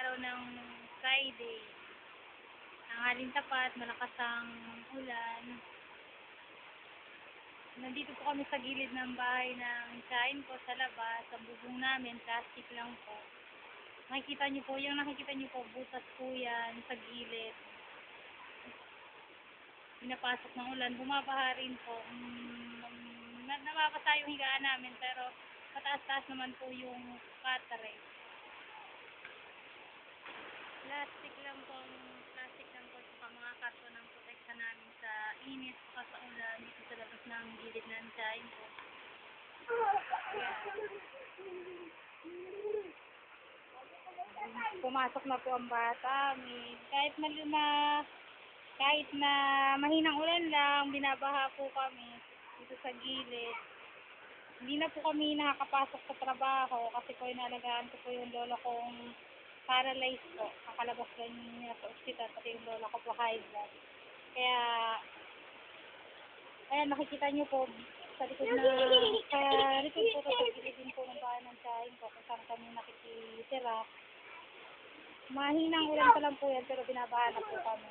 araw ng Friday. Tanghaling tapat, malakas ang ulan. Nandito po kami sa gilid ng bahay ng kain ko sa labas. Ang bubong namin, plastic lang po. Nakikita niyo po, yung nakikita niyo po, butas po yan sa gilid. Pinapasok ng ulan, bumabaha rin po. Nababasa yung higaan namin, pero mataas-taas naman po yung katare. Plastic lang po mga karton ng protekta namin sa init pa sa ulan dito sa labas ng gilid ng kain po. Pumasok na po ang bata. Kahit na mahinang ulan lang, binabaha po kami dito sa gilid. Hindi na po kami nakakapasok sa trabaho kasi po inalagaan ko po yung lolo kong paralyzed po. Nakalabas lang niya sa ospital, pati yung lola ko po high blood. Kaya, ayan, nakikita niyo po sa likod po sa gilid din po ng bahay ng kain ko kung saan kami nakikitira. Mahinang ulan pa lang po yan, pero binabahan na po kami.